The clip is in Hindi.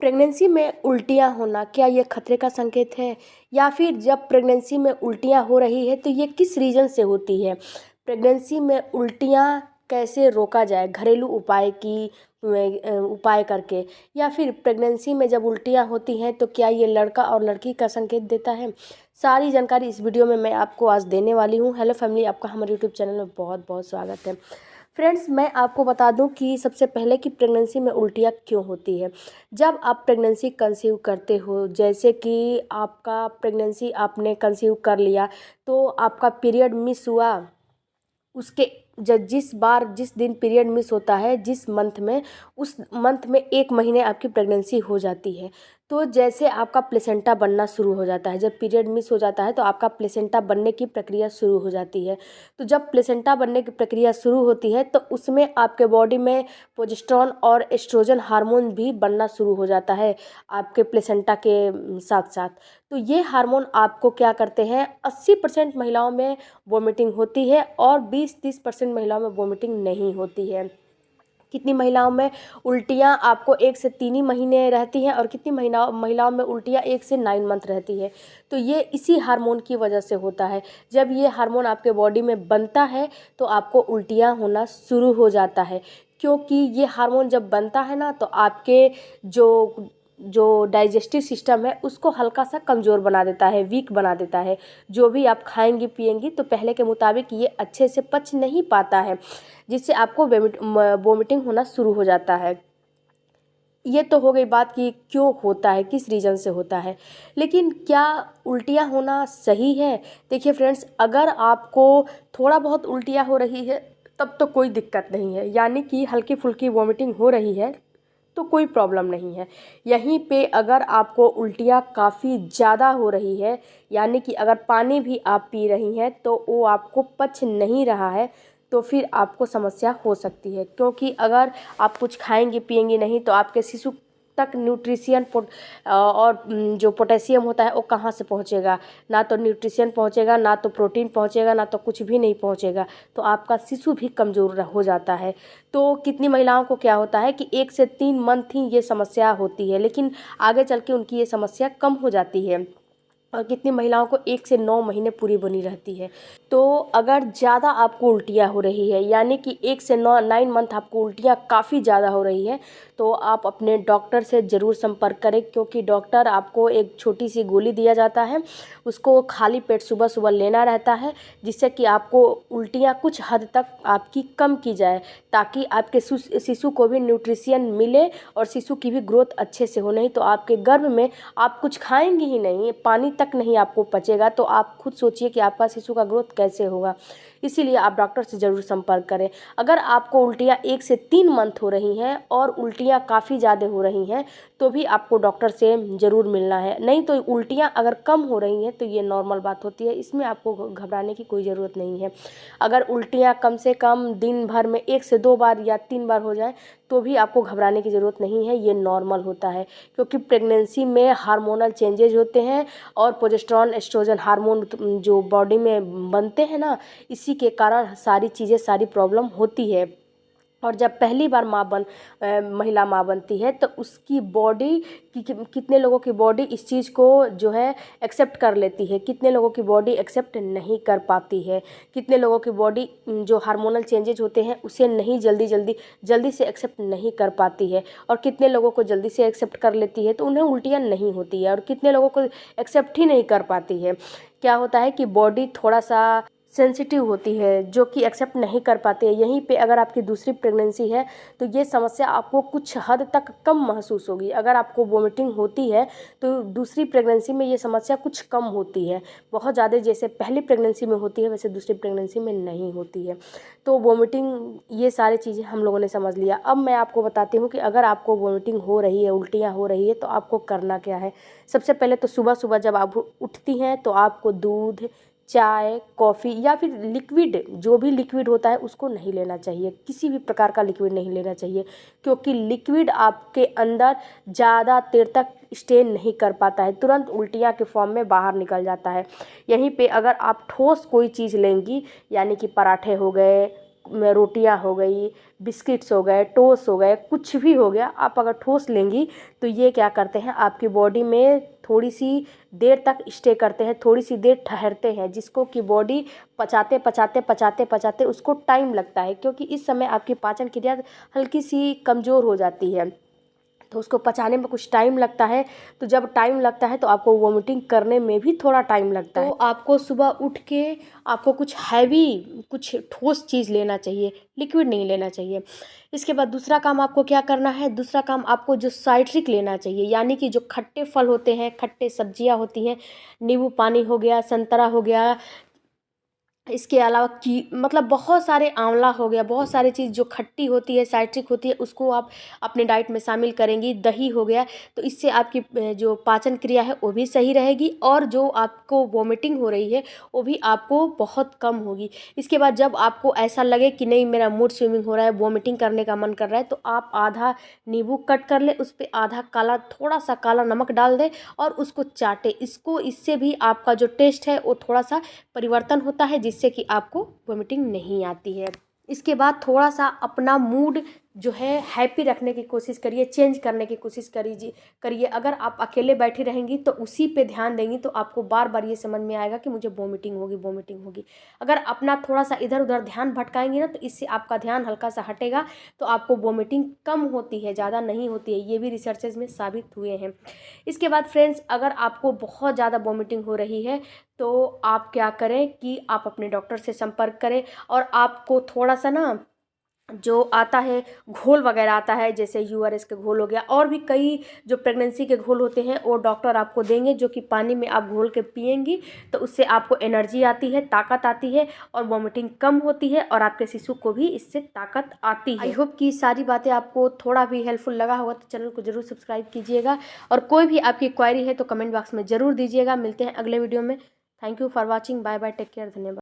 प्रेगनेंसी में उल्टियाँ होना क्या ये खतरे का संकेत है? या फिर जब प्रेगनेंसी में उल्टियाँ हो रही है तो ये किस रीज़न से होती है? प्रेगनेंसी में उल्टियाँ कैसे रोका जाए घरेलू उपाय करके? या फिर प्रेगनेंसी में जब उल्टियाँ होती हैं तो क्या ये लड़का और लड़की का संकेत देता है? सारी जानकारी इस वीडियो में मैं आपको आज देने वाली हूँ। हेलो फैमिली, आपका हमारे यूट्यूब चैनल में बहुत बहुत स्वागत है। फ्रेंड्स, मैं आपको बता दूं कि सबसे पहले कि प्रेगनेंसी में उल्टियाँ क्यों होती है। जब आप प्रेगनेंसी कंसीव करते हो, जैसे कि आपका प्रेगनेंसी आपने कंसीव कर लिया तो आपका पीरियड मिस हुआ, उसके जिस दिन पीरियड मिस होता है जिस मंथ में, उस मंथ में 1 महीने आपकी प्रेगनेंसी हो जाती है। तो जैसे आपका प्लेसेंटा बनना शुरू हो जाता है, जब पीरियड मिस हो जाता है तो आपका प्लेसेंटा बनने की प्रक्रिया शुरू हो जाती है। तो जब प्लेसेंटा बनने की प्रक्रिया शुरू होती है तो उसमें आपके बॉडी में प्रोजेस्टेरोन और एस्ट्रोजन हार्मोन भी बनना शुरू हो जाता है आपके प्लेसेंटा के साथ साथ। तो ये हार्मोन आपको क्या करते हैं, 80% महिलाओं में वोमिटिंग होती है और 20-30% महिलाओं में वोमिटिंग नहीं होती है। कितनी महिलाओं में उल्टियाँ आपको 1 से 3 ही महीने रहती हैं और कितनी महिलाओं में उल्टियाँ 1 से 9 मंथ रहती है। तो ये इसी हार्मोन की वजह से होता है। जब ये हार्मोन आपके बॉडी में बनता है तो आपको उल्टियाँ होना शुरू हो जाता है, क्योंकि ये हार्मोन जब बनता है ना तो आपके जो जो डाइजेस्टिव सिस्टम है उसको हल्का सा कमज़ोर बना देता है, वीक बना देता है। जो भी आप खाएंगी पिएंगी तो पहले के मुताबिक ये अच्छे से पच नहीं पाता है, जिससे आपको वोमिटिंग होना शुरू हो जाता है। ये तो हो गई बात कि क्यों होता है, किस रीज़न से होता है। लेकिन क्या उल्टियाँ होना सही है? देखिए फ्रेंड्स, अगर आपको थोड़ा बहुत उल्टियाँ हो रही है तब तो कोई दिक्कत नहीं है, यानी कि हल्की फुल्की वोमिटिंग हो रही है तो कोई प्रॉब्लम नहीं है। यहीं पे अगर आपको उल्टियाँ काफ़ी ज़्यादा हो रही है, यानी कि अगर पानी भी आप पी रही हैं तो वो आपको पच नहीं रहा है, तो फिर आपको समस्या हो सकती है। क्योंकि अगर आप कुछ खाएंगी पिएंगी नहीं तो आपके शिशु तक न्यूट्रिशन और जो पोटेशियम होता है वो कहाँ से पहुँचेगा? ना तो न्यूट्रिशन पहुँचेगा, ना तो प्रोटीन पहुँचेगा, ना तो कुछ भी नहीं पहुँचेगा। तो आपका शिशु भी कमज़ोर हो जाता है। तो कितनी महिलाओं को क्या होता है कि 1 से 3 मंथ ही ये समस्या होती है, लेकिन आगे चल के उनकी ये समस्या कम हो जाती है। और कितनी महिलाओं को 1 से 9 महीने पूरी बनी रहती है। तो अगर ज़्यादा आपको उल्टियाँ हो रही है, यानी कि 1 से 9 मंथ आपको उल्टियाँ काफ़ी ज़्यादा हो रही है, तो आप अपने डॉक्टर से ज़रूर संपर्क करें। क्योंकि डॉक्टर आपको एक छोटी सी गोली दिया जाता है, उसको खाली पेट सुबह सुबह लेना रहता है, जिससे कि आपको उल्टियाँ कुछ हद तक आपकी कम की जाए, ताकि आपके शिशु को भी न्यूट्रिशन मिले और शिशु की भी ग्रोथ अच्छे से हो। नहीं तो आपके गर्भ में आप कुछ खाएंगी ही नहीं, पानी तक नहीं आपको पचेगा, तो आप खुद सोचिए कि आपका शिशु का ग्रोथ कैसे होगा। इसीलिए आप डॉक्टर से ज़रूर संपर्क करें। अगर आपको उल्टियाँ 1 से 3 मंथ हो रही हैं और उल्टियाँ काफ़ी ज़्यादा हो रही हैं तो भी आपको डॉक्टर से ज़रूर मिलना है। नहीं तो उल्टियाँ अगर कम हो रही हैं तो ये नॉर्मल बात होती है, इसमें आपको घबराने की कोई ज़रूरत नहीं है। अगर उल्टियाँ कम से कम दिन भर में 1 से 2 बार या 3 बार हो जाए तो भी आपको घबराने की ज़रूरत नहीं है, ये नॉर्मल होता है। क्योंकि प्रेगनेंसी में हार्मोनल चेंजेज होते हैं और प्रोजेस्टेरोन एस्ट्रोजन हार्मोन जो बॉडी में बनते हैं ना, इसी के कारण सारी चीज़ें, सारी प्रॉब्लम होती है। और जब पहली बार महिला माँ बनती है तो उसकी बॉडी कितने लोगों की बॉडी इस चीज़ को जो है एक्सेप्ट कर लेती है, कितने लोगों की बॉडी एक्सेप्ट नहीं कर पाती है। कितने लोगों की बॉडी जो हार्मोनल चेंजेज होते हैं उसे नहीं जल्दी से एक्सेप्ट नहीं कर पाती है, और कितने लोगों को जल्दी से एक्सेप्ट कर लेती है तो उन्हें उल्टियाँ नहीं होती है, और कितने लोगों को एक्सेप्ट ही नहीं कर पाती है। क्या होता है कि बॉडी थोड़ा सा सेंसिटिव होती है जो कि एक्सेप्ट नहीं कर पाते हैं। यहीं पे अगर आपकी दूसरी प्रेगनेंसी है तो ये समस्या आपको कुछ हद तक कम महसूस होगी। अगर आपको वोमिटिंग होती है तो दूसरी प्रेगनेंसी में ये समस्या कुछ कम होती है, बहुत ज़्यादा जैसे पहली प्रेगनेंसी में होती है वैसे दूसरी प्रेगनेंसी में नहीं होती है। तो वोमिटिंग, ये सारी चीज़ें हम लोगों ने समझ लिया। अब मैं आपको बताती हूँ कि अगर आपको वोमिटिंग हो रही है, उल्टियाँ हो रही है तो आपको करना क्या है। सबसे पहले तो सुबह सुबह जब आप उठती हैं तो आपको दूध, चाय, कॉफ़ी या फिर लिक्विड, जो भी लिक्विड होता है उसको नहीं लेना चाहिए। किसी भी प्रकार का लिक्विड नहीं लेना चाहिए, क्योंकि लिक्विड आपके अंदर ज़्यादा देर तक स्टे नहीं कर पाता है, तुरंत उल्टियाँ के फॉर्म में बाहर निकल जाता है। यहीं पे अगर आप ठोस कोई चीज़ लेंगी, यानी कि पराठे हो गए, रोटियां हो गई, बिस्किट्स हो गए, टोस्ट हो गए, कुछ भी हो गया, आप अगर ठोस लेंगी तो ये क्या करते हैं आपकी बॉडी में थोड़ी सी देर तक स्टे करते हैं, थोड़ी सी देर ठहरते हैं, जिसको कि बॉडी पचाते पचाते पचाते पचाते उसको टाइम लगता है, क्योंकि इस समय आपकी पाचन क्रिया हल्की सी कमज़ोर हो जाती है, तो उसको पचाने में कुछ टाइम लगता है। तो जब टाइम लगता है तो आपको वॉमिटिंग करने में भी थोड़ा टाइम लगता है। तो आपको सुबह उठ के आपको कुछ हैवी, कुछ ठोस चीज़ लेना चाहिए, लिक्विड नहीं लेना चाहिए। इसके बाद दूसरा काम आपको क्या करना है, दूसरा काम आपको जो साइट्रिक लेना चाहिए, यानी कि जो खट्टे फल होते हैं, खट्टे सब्जियां होती हैं, नींबू पानी हो गया, संतरा हो गया, इसके अलावा की मतलब बहुत सारे, आंवला हो गया, बहुत सारी चीज़ जो खट्टी होती है, साइट्रिक होती है, उसको आप अपने डाइट में शामिल करेंगी। दही हो गया, तो इससे आपकी जो पाचन क्रिया है वो भी सही रहेगी, और जो आपको वॉमिटिंग हो रही है वो भी आपको बहुत कम होगी। इसके बाद जब आपको ऐसा लगे कि नहीं मेरा मूड स्विंगिंग हो रहा है, वॉमिटिंग करने का मन कर रहा है, तो आप आधा नींबू कट कर ले, उस पर आधा काला, थोड़ा सा काला नमक डाल दें और उसको चाटे। इससे भी आपका जो टेस्ट है वो थोड़ा सा परिवर्तन होता है, जिससे कि आपको वोमिटिंग नहीं आती है। इसके बाद थोड़ा सा अपना मूड जो है हैप्पी रखने की कोशिश करिए, चेंज करने की कोशिश करिए। अगर आप अकेले बैठी रहेंगी तो उसी पे ध्यान देंगी तो आपको बार बार ये समझ में आएगा कि मुझे वोमिटिंग होगी, वोमिटिंग होगी। अगर अपना थोड़ा सा इधर उधर ध्यान भटकाएंगी ना, तो इससे आपका ध्यान हल्का सा हटेगा, तो आपको वोमिटिंग कम होती है, ज़्यादा नहीं होती है। ये भी रिसर्चेज में साबित हुए हैं। इसके बाद फ्रेंड्स, अगर आपको बहुत ज़्यादा वोमिटिंग हो रही है तो आप क्या करें कि आप अपने डॉक्टर से संपर्क करें, और आपको थोड़ा सा ना जो आता है घोल वगैरह आता है, जैसे यूआरएस के घोल हो गया, और भी कई जो प्रेगनेंसी के घोल होते हैं वो डॉक्टर आपको देंगे, जो कि पानी में आप घोल के पिएंगी तो उससे आपको एनर्जी आती है, ताकत आती है, और वॉमिटिंग कम होती है, और आपके शिशु को भी इससे ताकत आती है। आई होप कि सारी बातें आपको थोड़ा भी हेल्पफुल लगा होगा, तो चैनल को जरूर सब्सक्राइब कीजिएगा, और कोई भी आपकी क्वायरी है तो कमेंट बॉक्स में ज़रूर दीजिएगा। मिलते हैं अगले वीडियो में। Thank you for watching. Bye bye, take care, धन्यवाद।